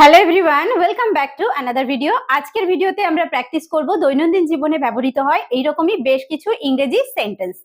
Hello everyone, welcome back to another video. আজকের ভিডিওতে আমরা প্র্যাকটিস করব দৈনন্দিন জীবনে ব্যবহৃত হয় এইরকমই বেশ কিছু ইংরেজি সেন্টেন্স।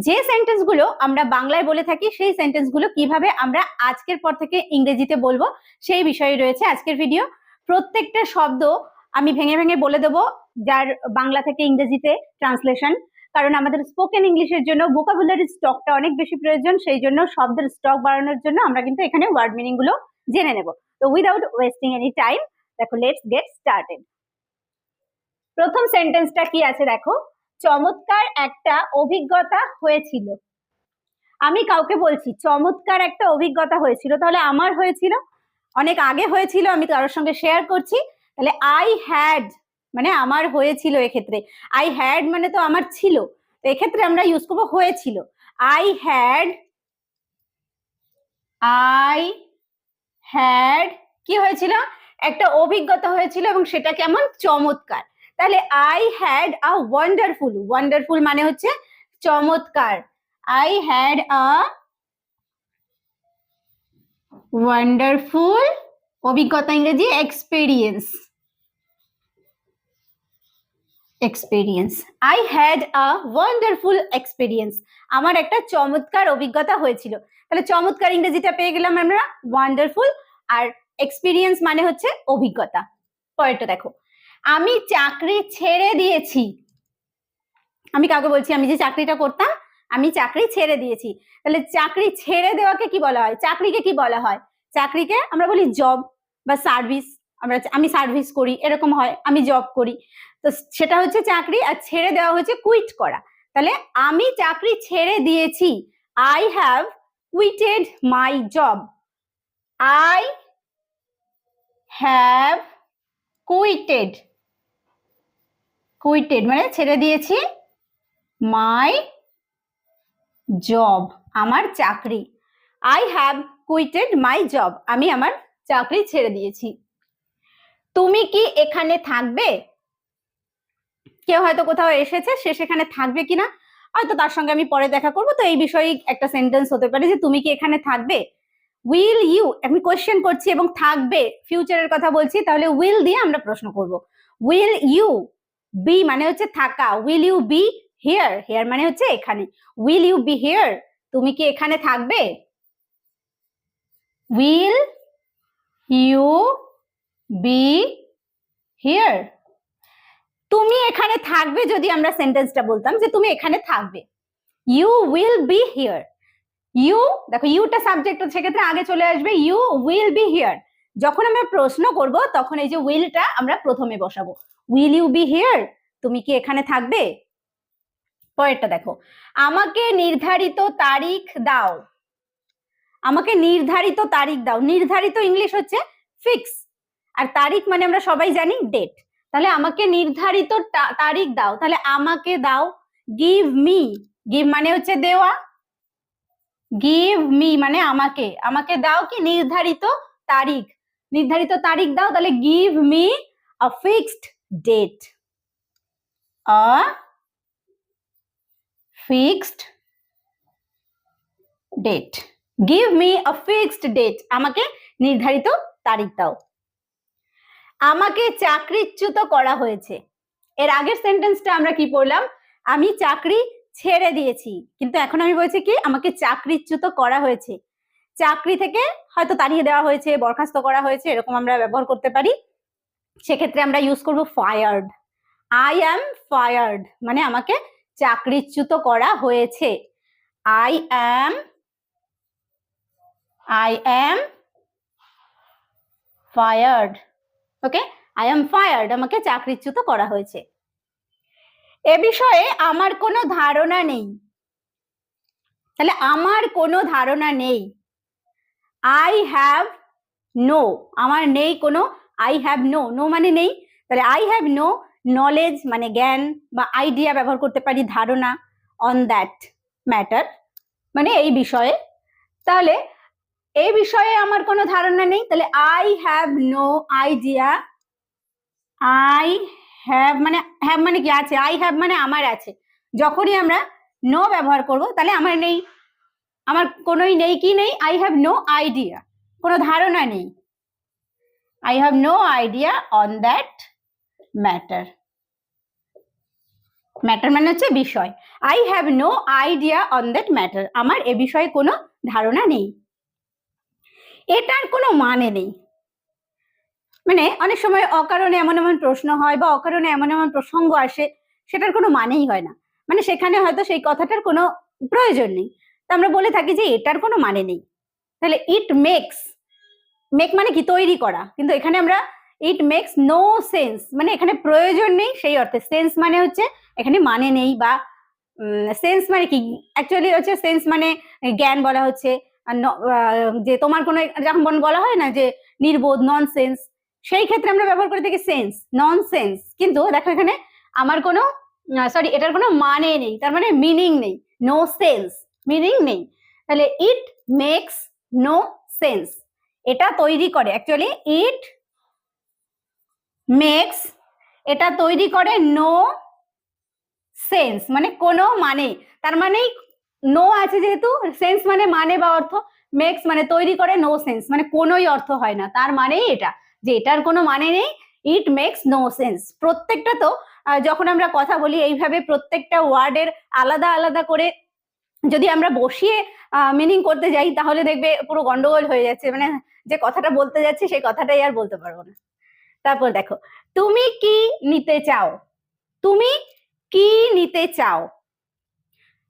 যে সেন্টেন্সগুলো আমরা বাংলায় বলে থাকি সেই সেন্টেন্সগুলো কিভাবে আমরা আজকের পর থেকে ইংরেজিতে বলবো সেই বিষয়ে রয়েছে আজকের ভিডিও। প্রত্যেকটা শব্দ আমি ভেঙে ভেঙে বলে দেবো, যার বাংলা থেকে ইংরেজিতে ট্রান্সলেশন। কারণ আমাদের স্পোকেন ইংলিশের জন্য ভোকাবুলারি স্টকটা অনেক বেশি প্রয়োজন, সেই জন্য শব্দের স্টক বাড়ানোর জন্য আমরা কিন্তু এখানে ওয়ার্ড মিনিং গুলো জেনে নেব। তো উইদাউট ওয়েস্টিং এনি টাইম, দেখো লেটস গেট স্টার্টেড। প্রথম সেন্টেন্সটা কি আছে দেখো, চমৎকার একটা অভিজ্ঞতা হয়েছিল। আমি কাউকে বলছি চমৎকার একটা অভিজ্ঞতা হয়েছিল, তাহলে আমার হয়েছিল, অনেক আগে হয়েছিল, আমি কারোর সঙ্গে শেয়ার করছি, তাহলে আই হ্যাড মানে আমার হয়েছিল। এক্ষেত্রে আই হ্যাড মানে তো আমার ছিল, তো এক্ষেত্রে আমরা ইউজ করবো হয়েছিল। আই হ্যাড কি হয়েছিল, একটা অভিজ্ঞতা হয়েছিল এবং সেটা কেমন, চমৎকার। তাহলে I had a wonderful, wonderful মানে হচ্ছে চমৎকার। আই হ্যাড আ ওয়ান্ডারফুল অভিজ্ঞতা, ইংরেজি experience. I had a wonderful experience, আমার একটা চমৎকার অভিজ্ঞতা হয়েছিল। তাহলে চমৎকার ইংরেজিটা পেয়ে গেলাম আমরা, ওয়ান্ডারফুল, আর এক্সপিরিয়েন্স মানে হচ্ছে অভিজ্ঞতা। পরেরটা দেখো, আমি চাকরি ছেড়ে দিয়েছি। আমি কাউকে বলছি আমি যে চাকরিটা করতাম আমি চাকরি ছেড়ে দিয়েছি। তাহলে চাকরি ছেড়ে দেওয়াকে কি বলা হয়, চাকরিকে কি বলা হয়, চাকরিকে আমরা বলি জব বা সার্ভিস। আমি সার্ভিস করি এরকম হয়, আমি জব করি, তো সেটা হচ্ছে চাকরি। আর ছেড়ে দেওয়া হচ্ছে কুইট করা। তাহলে আমি চাকরি ছেড়ে দিয়েছি, I have কুইটেড my job. I have কুইটেড মানে ছেড়ে দিয়েছি, মাই জব আমার চাকরি। আই হ্যাভ কুইটেড মাই জব, আমি আমার চাকরি ছেড়ে দিয়েছি। তুমি কি এখানে থাকবে, কেউ হয়তো কোথাও এসেছে, সে সেখানে থাকবে কিনা, হয়তো তার সঙ্গে আমি পরে দেখা করবো, তো এই বিষয়ে একটা সেন্টেন্স হতে পারে যে তুমি কি এখানে থাকবে। উইল ইউ, আমি কোয়েশ্চেন করছি এবং থাকবে ফিউচারের কথা বলছি, তাহলে উইল দিয়ে আমরা প্রশ্ন করব। উইল ইউ বি মানে হচ্ছে থাকা, will you be here, here মানে হচ্ছে এখানে। উইল ইউ বি হিয়ার, তুমি কি এখানে থাকবে। উইল ইউ বি হিয়ার, তুমি এখানে থাকবে যদি আমরা সেন্টেন্সটা বলতাম যে তুমি এখানে থাকবে, you will be here. You দেখো ইউটা সাবজেক্ট, সেক্ষেত্রে আগে চলে আসবে ইউ উইল বি হিয়ার। যখন আমরা প্রশ্ন করব তখন এই যে উইলটা আমরা প্রথমে বসাবো, উইল ইউ বি হিয়ার, তুমি কি এখানে থাকবে। পরেরটা দেখো, আমাকে নির্ধারিত তারিখ দাও। আমাকে নির্ধারিত তারিখ দাও, নির্ধারিত ইংলিশ হচ্ছে ফিক্স, আর তারিখ মানে আমরা সবাই জানি ডেট। তাহলে আমাকে নির্ধারিত তারিখ দাও, তাহলে আমাকে দাও, গিভ মি, গিভ মানে হচ্ছে দেওয়া, গিভ মি মানে আমাকে, আমাকে দাও কি নির্ধারিত তারিখ, নির্ধারিত তারিখ দাও, তাহলে give me a fixed date, a fixed date, give me a fixed date, আমাকে নির্ধারিত তারিখ দাও। আমাকে চাকরিচ্যুত করা হয়েছে, এর আগের সেন্টেন্সটা আমরা কি পড়লাম, আমি চাকরি ছেড়ে দিয়েছি, কিন্তু এখন আমি বলছি কি আমাকে চাকরিচ্যুত করা হয়েছে। চাকরি থেকে হয়তো তাড়িয়ে দেওয়া হয়েছে, বরখাস্ত করা হয়েছে, এরকম আমরা ব্যবহার করতে পারি। সেক্ষেত্রে আমরা ইউজ করব ফায়ার্ড। আই অ্যাম ফায়ার্ড মানে আমাকে চাকরিচ্যুত করা হয়েছে। I am fired, okay, I am fired আমাকে চাকরিচ্যুত করা হয়েছে। এ বিষয়ে আমার কোনো ধারণা নেই, তাহলে আমার কোনো ধারণা নেই, আই হ্যাভ নো, আমার নেই কোনো, আই হ্যাভ নো, নো মানে নেই, তাহলে আই হ্যাভ নো নলেজ মানে জ্ঞান বা আইডিয়া ব্যবহার করতে পারি, ধারণা, অন দ্যাট ম্যাটার মানে এই বিষয়ে। তাহলে এই বিষয়ে আমার কোনো ধারণা নেই, তাহলে I have no idea, I have মানে কি আছে, আই হ্যাভ মানে আমার আছে, যখনই আমরা নো ব্যবহার করব তাহলে আমার নেই, আমার কোনোই নেই, কি নেই, আই হ্যাভ নো আইডিয়া, কোনো ধারণা নেই। I have no idea on that matter. Matter মানে হচ্ছে বিষয়। I have no idea on that matter, আমার এ বিষয়ে কোনো ধারণা নেই। এটার কোনো মানে নেই, মানে অনেক সময় অকারণে এমন এমন প্রশ্ন হয় বা অকারণে এমন এমন প্রসঙ্গ আসে, সেটার কোনো মানেই হয় না, মানে সেখানে হয়তো সেই কথাটার কোনো প্রয়োজন নেই, তা আমরা বলে থাকি যে এটার কোনো মানে নেই। তাহলে ইট মেক্স, মেক মানে কি তৈরি করা, কিন্তু এখানে আমরা ইট মেক্স নো সেন্স, মানে এখানে প্রয়োজন নেই সেই অর্থে। সেন্স মানে হচ্ছে এখানে মানে নেই, বা সেন্স মানে কি অ্যাকচুয়ালি হচ্ছে সেন্স মানে জ্ঞান বলা হচ্ছে। যে তোমার কোনো যখন বলা হয় না যে নির্বোধ, নন সেন্স, সেই ক্ষেত্রে আমরা ব্যবহার করে থাকি সেন্স, নন সেন্স। কিন্তু দেখো এখানে আমার কোনো সরি এটার কোনো মানে নেই, তার মানে মিনিং নেই, নো সেন্স মিনিং নেই। তাহলে ইট মেক্স নো সেন্স, এটা তৈরি করে, অ্যাকচুয়ালি ইট মেক্স, এটা তৈরি করে নো সেন্স মানে কোনো মানে, তার মানেই নো আছে যেহেতু, সেন্স মানে মানে বা অর্থ, মেক্স মানে তৈরি করে, নো সেন্স মানে কোনোই অর্থ হয় না, তার মানেই এটা যে এটার কোনো মানে নেই, ইট মেক্স নো সেন্স। প্রত্যেকটা তো যখন আমরা কথা বলি এইভাবে প্রত্যেকটা ওয়ার্ডের আলাদা আলাদা করে যদি আমরা বসিয়ে মিনিং করতে যাই তাহলে দেখবে পুরো গন্ডগোল হয়ে যাচ্ছে, মানে যে কথাটা বলতে যাচ্ছি সেই কথাটাই আর বলতে পারবো না। তারপর দেখো, তুমি কি নিতে চাও, তুমি কি নিতে চাও,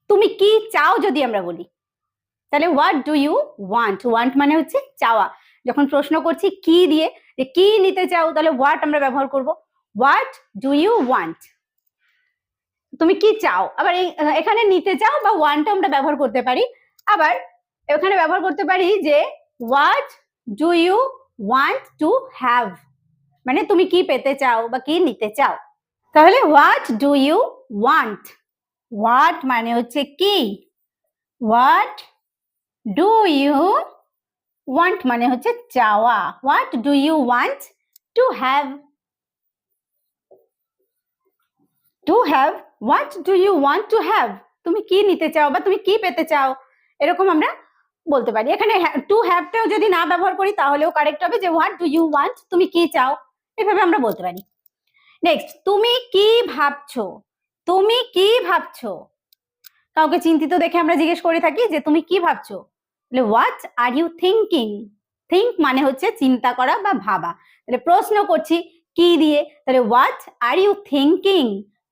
তুমি কি চাও যদি আমরা বলি, তাহলে what do you want, want মানে হচ্ছে চাওয়া। যখন প্রশ্ন করছি কি দিয়ে যে কি নিতে চাও, তাহলে হোয়াট আমরা ব্যবহার করব, হোয়াট ডু ইউ ওয়ান্ট, তুমি কি চাও। আবার এখানে নিতে চাও বা ওয়ান্ট আমরা ব্যবহার করতে পারি, আবার এখানে ব্যবহার করতে পারি যে what do you want to have, মানে তুমি কি পেতে চাও বা কি নিতে চাও। তাহলে what do you want, what মানে হচ্ছে কি, হোয়াট ডু ইউ ওয়ান্ট মানে হচ্ছে চাওয়া, what do you want to have, to have, what do you want to have, তুমি কি নিতে চাও বা তুমি কি পেতে চাও, এরকম আমরা বলতে পারি। এখানে টু হ্যাভটাও যদি না ব্যবহার করি তাহলেও কারেক্ট হবে যে হোয়াট ডু ইউ ওয়ান্ট, তুমি কি চাও, এভাবে আমরা বলতে পারি। নেক্সট, তুমি কি ভাবছো, তুমি কি ভাবছো, কাউকে চিন্তিত দেখে আমরা জিজ্ঞেস করে থাকি যে তুমি কি ভাবছো, তাহলে what are you thinking, think মানে হচ্ছে চিন্তা করা বা ভাবা, তাহলে প্রশ্ন করছি কি দিয়ে, তাহলে what are you thinking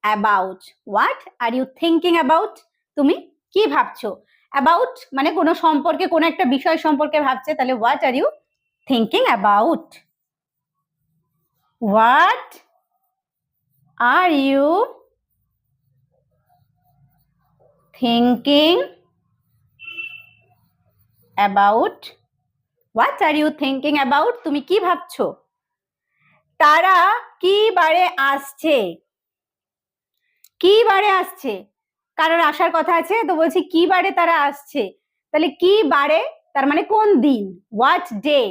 about, what are you thinking about, তুমি কি ভাবছো, অ্যাবাউট মানে কোনো সম্পর্কে, কোনো একটা বিষয় সম্পর্কে ভাবছে, তাহলে what are you thinking about, what are you thinking about, what are you thinking about, তুমি কি ভাবছো। তারা কি বারে আসছে, কি বারে আসছে, কারোর আসার কথা আছে তো বলছি কি বারে তারা আসছে, তাহলে কি বারে তার মানে কোন দিন, what day,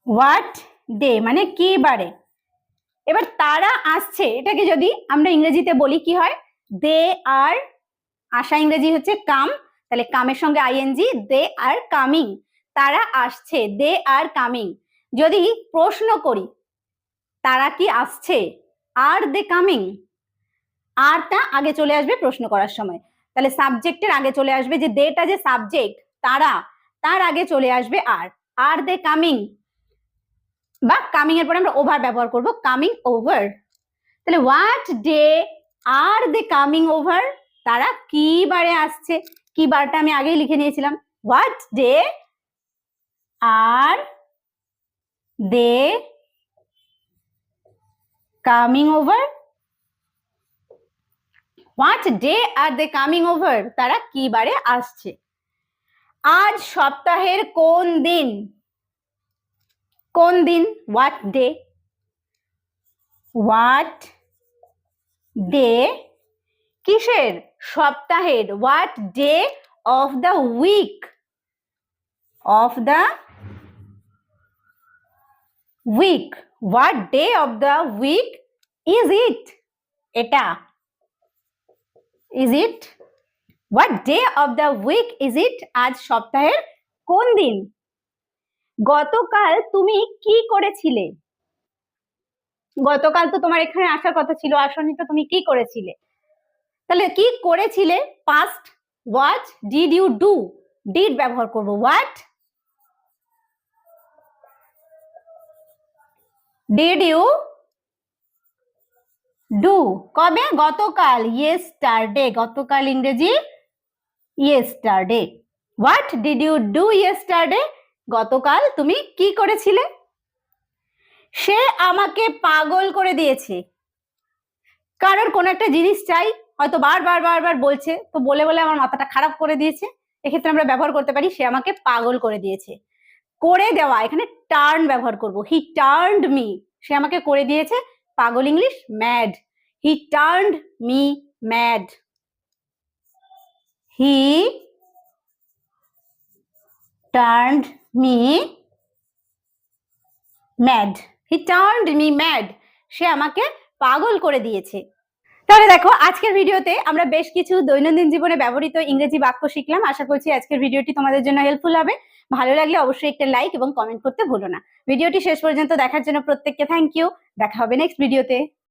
what day মানে কি বারে। এবার তারা আসছে এটাকে যদি আমরা ইংরেজিতে বলি কি হয়, দে আর, আসা ইংরেজি হচ্ছে কাম, তাহলে কামের সঙ্গে আইএনজি, দে আর কামিং, তারা আসছে, দে আর কামিং। যদি প্রশ্ন করি তারা কি আসছে, আর দে কামিং, আরটা আগে চলে আসবে প্রশ্ন করার সময়, তাহলে সাবজেক্টের আগে চলে আসবে, যে দেটা যে সাবজেক্ট তারা, তার আগে চলে আসবে আর দে কামিং, বা কামিং এর পরে আমরা ওভার ব্যবহার করব, কামিং ওভার। তাহলে what day are they coming over, তারা কি বারে আসছে, কি বারটা আমি আগেই লিখে নিয়েছিলাম, what day are they coming over, what day are they coming over, তারা কি বারে আসছে। আজ সপ্তাহের কোন দিন, কোন দিন, হোয়াট ডে, হোয়াট ডে কিসের, সপ্তাহের, what day of the week, of the week, what day of the week is it, এটা is it, what day of the week is it, আজ সপ্তাহের কোন দিন। গতকাল তুমি কি করেছিলে? গতকাল তো তোমার এখানে আসার কথা ছিল, আসনি তো, তুমি কি করেছিলে? তাহলে কি করেছিলে past, what did you do, did ব্যবহার করব, হোয়াট ডিড ইউ ডু। কবে? গতকাল, ইয়েস্টারডে। গতকাল ইংরেজি yesterday. What did you do yesterday, গতকাল তুমি কি করেছিলে? সে আমাকে পাগল করে দিয়েছে। কারোর কোনো একটা জিনিস চাই, হয়তো বারবার বারবার বলছে, তো বলে বলে আমার মাথাটা খারাপ করে দিয়েছে, এক্ষেত্রে আমরা ব্যবহার করতে পারি সে আমাকে পাগল করে দিয়েছে। করে দেওয়া, এখানে টার্ন ব্যবহার করব, হি টার্নড মি, সে আমাকে করে দিয়েছে পাগল, ইংলিশ ম্যাড। হি টার্নড মি ম্যাড। হি টার্নড মি ম্যাড। হি টার্নড মি ম্যাড, সে আমাকে পাগল করে দিয়েছে। তাহলে দেখো, আজকের ভিডিওতে আমরা বেশ কিছু দৈনন্দিন জীবনে ব্যবহৃত ইংরেজি বাক্য শিখলাম। আশা করছি আজকের ভিডিওটি তোমাদের জন্য হেল্পফুল হবে। ভালো লাগলে অবশ্যই একটা লাইক এবং কমেন্ট করতে ভুলো না। ভিডিওটি শেষ পর্যন্ত দেখার জন্য প্রত্যেককে থ্যাংক ইউ। দেখা হবে নেক্সট ভিডিওতে।